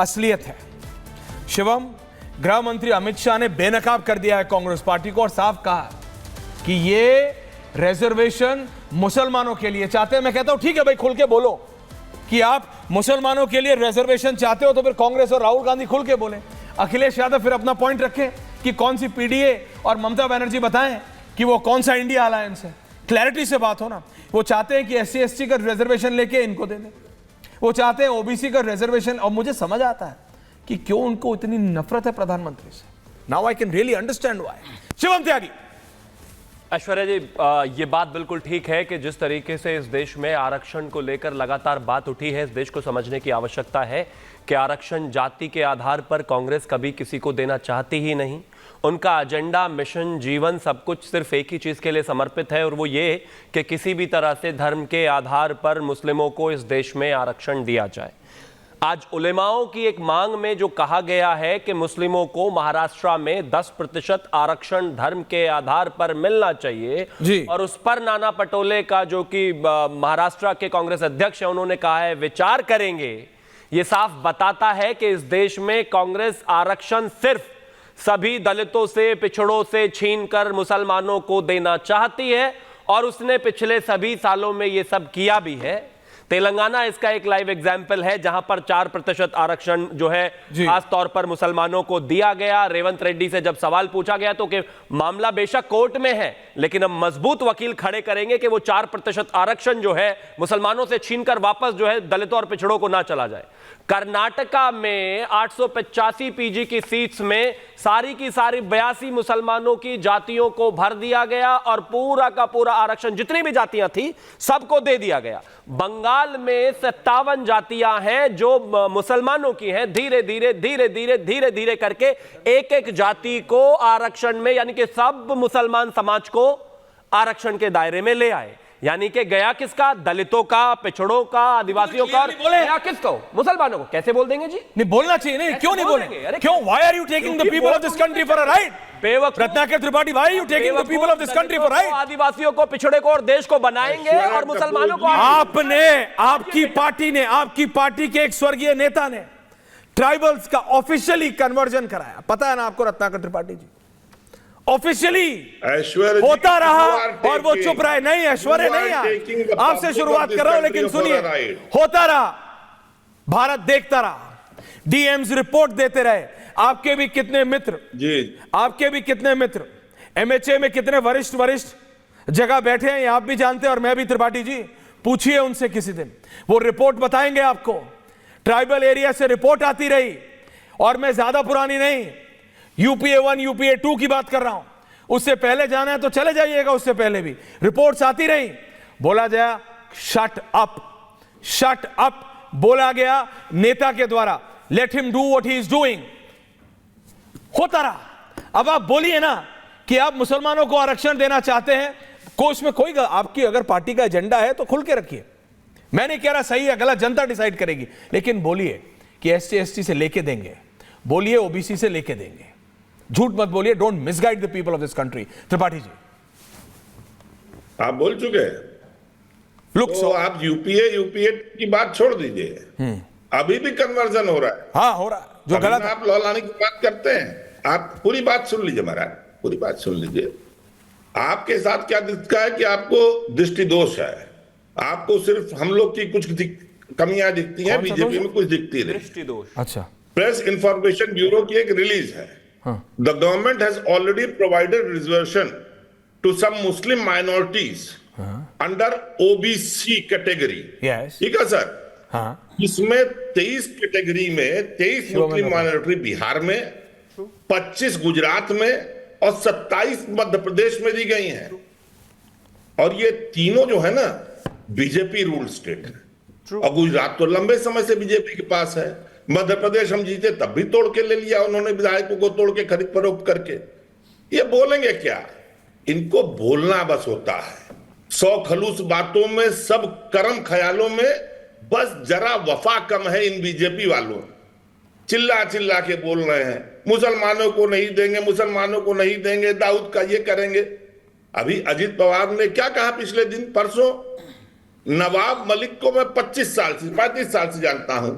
असलियत है। शिवम, गृह मंत्री अमित शाह ने बेनकाब कर दिया है कांग्रेस पार्टी को और साफ कहा कि ये रिजर्वेशन मुसलमानों के लिए चाहते हैं। मैं कहता हूं ठीक है भाई, खुल के बोलो कि आप मुसलमानों के लिए रिजर्वेशन चाहते हो, तो फिर कांग्रेस और राहुल गांधी खुल के बोले। अखिलेश यादव फिर अपना पॉइंट रखे कि कौन सी पीडीए और ममता बनर्जी बताएं कि वो कौन सा इंडिया अलायंस है। क्लैरिटी से बात हो ना। वो चाहते हैं कि SC/ST का रिजर्वेशन लेके इनको दे दें, वो चाहते हैं OBC का रिजर्वेशन। और मुझे समझ आता है कि क्यों उनको इतनी नफरत है प्रधानमंत्री से। Now I can really understand why. Shivam Tyagi. Aishwarya ji, ये बात बिल्कुल ठीक है कि जिस तरीके से इस देश में आरक्षण को लेकर लगातार बात उठी है, इस देश को समझने की आवश्यकता है कि आरक्षण जाति के आधार पर कांग्रेस कभी किसी को देना चाहती ही नहीं। उनका एजेंडा, मिशन, जीवन सब कुछ सिर्फ एक ही चीज के लिए समर्पित है और वो ये कि किसी भी तरह से धर्म के आधार पर मुस्लिमों को इस देश में आरक्षण दिया जाए। आज उलेमाओं की एक मांग में जो कहा गया है कि मुस्लिमों को महाराष्ट्र में 10% आरक्षण धर्म के आधार पर मिलना चाहिए जी। और उस पर नाना पटोले का, जो कि महाराष्ट्र के कांग्रेस अध्यक्ष हैं, उन्होंने कहा है विचार करेंगे। ये साफ बताता है कि इस देश में कांग्रेस आरक्षण सिर्फ सभी दलितों से, पिछड़ों से छीनकर मुसलमानों को देना चाहती है और उसने पिछले सभी सालों में ये सब किया भी है। तेलंगाना इसका एक लाइव एग्जाम्पल है, जहां पर 4% आरक्षण जो है खास तौर पर मुसलमानों को दिया गया। रेवंत रेड्डी से जब सवाल पूछा गया तो कि मामला बेशक कोर्ट में है, लेकिन हम मजबूत वकील खड़े करेंगे कि वो 4% आरक्षण जो है मुसलमानों से छीनकर वापस जो है दलितों और पिछड़ों को ना चला जाए। कर्नाटका में 885 PG की सीट्स में सारी की सारी 82 मुसलमानों की जातियों को भर दिया गया और पूरा का पूरा आरक्षण जितनी भी जातियां थी सबको दे दिया गया। बंगाल में 57 जातियां हैं जो मुसलमानों की हैं। धीरे धीरे करके एक एक जाति को आरक्षण में, यानी कि सब मुसलमान समाज को आरक्षण के दायरे में ले आए। यानी कि गया किसका? दलितों का, पिछड़ों का, आदिवासियों का। और गया किसको? मुसलमानों को। कैसे बोल देंगे जी? नहीं बोलना चाहिए। नहीं, क्यों नहीं बोलेंगे? क्यों? Why are you taking the people of this country for a ride? Ratnakar Tripathi, why are you taking the people of this country for ride? आदिवासियों को, पिछड़े को और देश को बनाएंगे और मुसलमानों को। आपने, आपकी पार्टी ने, आपकी पार्टी के एक स्वर्गीय नेता ने ट्राइबल्स का ऑफिशियली कन्वर्जन कराया। पता है ना आपको रत्नाकर त्रिपाठी जी? ऑफिशियली होता रहा और वो चुप रहे। नहीं ऐश्वर्य, नहीं, आपसे शुरुआत कर रहा हूं, लेकिन सुनिए, होता रहा, भारत देखता रहा, डीएम्स रिपोर्ट देते रहे। आपके भी कितने मित्र जी, आपके भी कितने मित्र MHA में कितने वरिष्ठ जगह बैठे हैं, ये आप भी जानते हैं और मैं भी। त्रिपाठी जी, पूछिए उनसे किसी दिन, वो रिपोर्ट बताएंगे आपको। ट्राइबल एरिया से रिपोर्ट आती रही और मैं ज्यादा पुरानी नहीं, UPA 1, UPA 2 की बात कर रहा हूं। उससे पहले जाना है तो चले जाइएगा, उससे पहले भी रिपोर्ट्स आती रही। बोला गया शट अप बोला गया नेता के द्वारा, let him do what he is doing. होता रहा। अब आप बोलिए ना कि आप मुसलमानों को आरक्षण देना चाहते हैं, उसमें कोई, आपकी अगर पार्टी का एजेंडा है तो खुल के रखिए। मैं नहीं कह रहा सही है गलत, जनता डिसाइड करेगी, लेकिन बोलिए कि SC/ST से लेके देंगे, बोलिए OBC से लेके देंगे। झूठ मत बोलिए। Don't misguide the people of this country. Tripathi ji, आप बोल चुके हैं। तो आप UPA की बात छोड़ दीजिए। अभी भी कन्वर्जन हो रहा है। हाँ, हो रहा है। जो गलत आप लौलाने की बात करते हैं। आप पूरी बात सुन लीजिए महाराज, पूरी बात सुन लीजिए। आपके साथ क्या दिखता है कि आपको दृष्टि दोष है। आपको सिर्फ हम लोग की कुछ कमियां दिखती हैं, बीजेपी में कुछ दिखती नहीं। दृष्टि दोष। अच्छा। प्रेस इंफॉर्मेशन ब्यूरो की एक रिलीज है। The government has already provided reservation to some Muslim minorities under OBC category. Yes. ठीक है सर? हाँ। इसमें 23 कैटेगरी में 23 मुस्लिम माइनॉरिटी बिहार में, 25 गुजरात में और 27 मध्य प्रदेश में दी गई हैं। और ये तीनों जो है ना बीजेपी रूल स्टेट है। और गुजरात तो लंबे समय से बीजेपी के पास है। मध्य प्रदेश हम जीते तब भी तोड़ के ले लिया उन्होंने, विधायकों को तोड़ के खरीद फरोख्त करके। ये बोलेंगे क्या? इनको बोलना बस होता है। 100 खलूस बातों में, सब कर्म ख्यालों में बस जरा वफा कम है इन बीजेपी वालों। चिल्ला चिल्ला के बोल रहे हैं मुसलमानों को नहीं देंगे, मुसलमानों को नहीं देंगे, दाऊद का ये करेंगे। अभी अजीत पवार ने क्या कहा पिछले दिन, परसों? नवाब मलिक को मैं 35 साल से जानता हूं।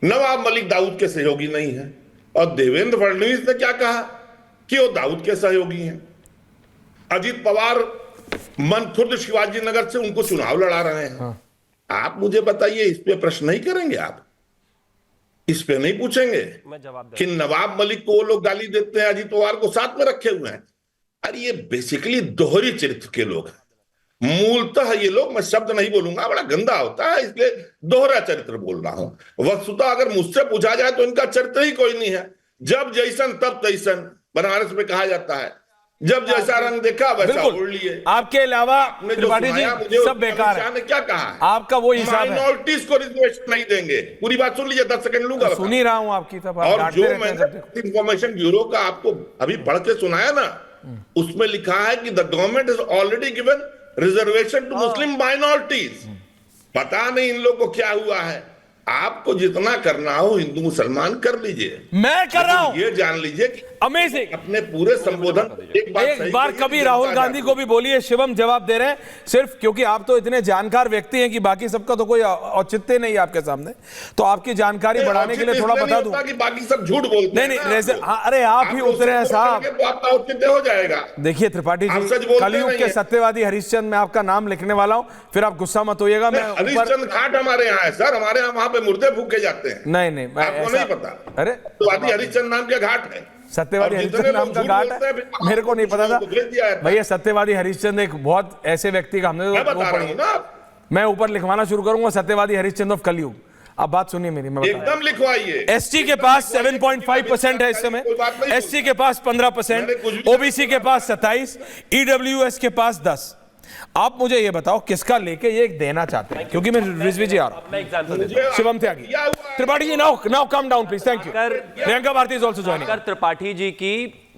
नवाब मलिक दाऊद के सहयोगी नहीं है, और देवेंद्र फडणवीस ने क्या कहा कि वो दाऊद के सहयोगी हैं। अजीत पवार मनखुर्द शिवाजी नगर से उनको चुनाव लड़ा रहे हैं। हाँ। आप मुझे बताइए, इस पे प्रश्न नहीं करेंगे? आप इस पे नहीं पूछेंगे मैं जवाब कि नवाब मलिक को वो लोग गाली देते हैं, अजीत पवार को साथ में रखे हुए हैं? अरे ये बेसिकली दोहरी चरित्र के लोग हैं मूलतः ये लोग। मैं शब्द नहीं बोलूंगा, बड़ा गंदा होता है, इसलिए दोहरा चरित्र बोल रहा हूं। वस्तुतः अगर मुझसे पूछा जाए तो इनका चरित्र ही कोई नहीं है। जब जैसन तब तैसन, बनारस में कहा जाता है, जब जैसा रंग देखा वैसा ओढ़ लिए। आपके अलावा त्रिपाठी जी सब बेकार है। क्या कहा है? आपका वो हिसाब है, माइनॉरिटीज को रिजर्वेशन नहीं देंगे। पूरी बात सुन लीजिए, 10 सेकंड लूंगा। सुन ही रहा हूं आपकी तब। और जो मैंने इंफॉर्मेशन ब्यूरो का आपको अभी पढ़ के सुनाया ना, उसमें लिखा है कि the government is already given reservation to Muslim minorities. पता नहीं इन लोग को क्या हुआ है। आपको जितना करना हो हिंदू मुसलमान कर लीजिए, मैं कर रहा हूं। ये जान लीजिए कि अमेजिंग। अपने पूरे संबोधन एक बार कभी राहुल गांधी को भी बोलिए। शिवम जवाब दे रहे हैं सिर्फ क्योंकि आप तो इतने जानकार व्यक्ति हैं कि बाकी सबका तो कोई औचित्य नहीं है आपके सामने, तो आपकी जानकारी बढ़ाने के लिए थोड़ा बता दूं कि बाकी सब झूठ बोलते हैं। नहीं, अरे आप ही उतरे हैं साहब, तो आपका औचित्य हो जाएगा। देखिए त्रिपाठी जी, कलयुग के सत्यवादी हरिश्चंद्र में आपका नाम लिखने वाला हूं, फिर आप गुस्सा मत होइएगा। मैं हरिश्चंद्र घाट हमारे यहाँ है सर, हमारे यहाँ वहां पे मुर्दे फूके जाते हैं। नहीं, आपको नहीं पता? अरे सत्यवादी हरिश्चंद्र नाम का घाट है, सत्यवादी हरिश्चंद्र नाम का घाट है, मेरे को नहीं पता था भैया। सत्यवादी हरिश्चंद्र एक बहुत ऐसे व्यक्ति का हमने बता रहा हूं ना, मैं ऊपर लिखवाना शुरू करूंगा, सत्यवादी हरिश्चंद्र ऑफ कलयुग। अब बात सुनिए मेरी, मैं एकदम लिखवाइए। एसटी के पास 7.5% है इस समय, एससी के पास 15%, ओबीसी के पास 27%, ईडब्ल्यूएस के पास 10%। आप मुझे ये बताओ किसका लेके ये देना चाहते हैं, क्योंकि मैं रिजवी जी आ रहा हूं। मैं एग्जांपल देता हूं। Shivam Tyagi, Tripathi ji now come down please, thank you. Priyanka Bharti is also joining. अगर त्रिपाठी जी की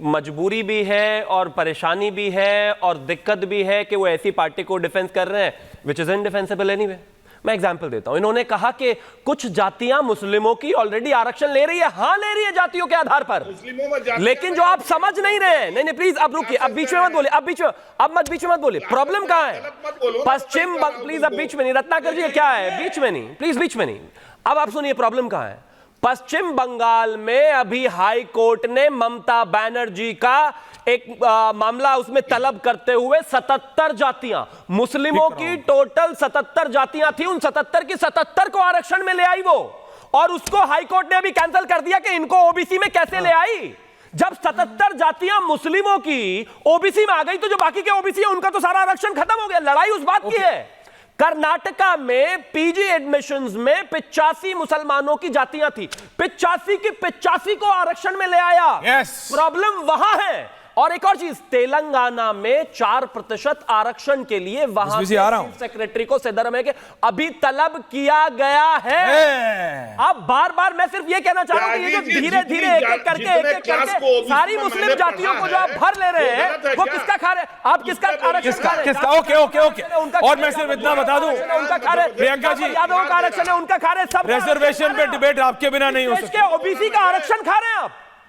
मजबूरी भी है और परेशानी भी है और दिक्कत भी है कि वो ऐसी पार्टी को डिफेंस कर रहे हैं विच इज इनडिफेंसिबल एनीवे। मैं एग्जांपल देता हूं। इन्होंने कहा कि कुछ जातियां मुस्लिमों की ऑलरेडी आरक्षण ले रही है। हां ले रही है, जातियों के आधार पर, लेकिन जो आप समझ नहीं रहे। नहीं प्लीज अब रुकिए, अब बीच में मत बोलिए, अब मत बीच में मत बोलिए। प्रॉब्लम कहां है? पश्चिम बंगाल, प्लीज अब बीच में नहीं। रत्नाकर जी क्या है, बीच में नहीं प्लीज, बीच में नहीं। अब आप सुनिए प्रॉब्लम कहां है। पश्चिम बंगाल में अभी हाई कोर्ट ने ममता बनर्जी का एक मामला उसमें तलब करते हुए 77 जातियां, मुस्लिमों की टोटल 77 जातियां थी, उन 77 की 77 को आरक्षण में ले आई वो, और उसको हाई कोर्ट ने अभी कैंसिल कर दिया कि इनको ओबीसी में कैसे ले आई। जब 77 जातियां मुस्लिमों की ओबीसी में आ गई तो जो बाकी के ओबीसी है उनका तो सारा आरक्षण खत्म हो गया। लड़ाई उस बात की है। कर्नाटका में पीजी एडमिशंस में 85 मुसलमानों की जातियां थी, 85 की 85 को आरक्षण में ले आया। प्रॉब्लम वहां है। और एक और चीज, तेलंगाना में 4% आरक्षण के लिए वहां चीफ सेक्रेटरी को सदर में के अभी तलब किया गया है। अब बार बार मैं सिर्फ ये कहना चाह रहा हूं कि ये जो धीरे धीरे एक करके सारी मुस्लिम जातियों को जो आप भर ले रहे हैं, वो किसका खा रहे हैं? आप किसका आरक्षण खा रहे हैं? ओके। और मैं सिर्फ इतना बता दूं, उनका खा रहे, प्रियंका जी यादव का आरक्षण है, उनका खा रहे, सब रिजर्वेशन पे डिबेट आपके बिना नहीं हो सकती। ओबीसी का आरक्षण खा रहे हैं आप।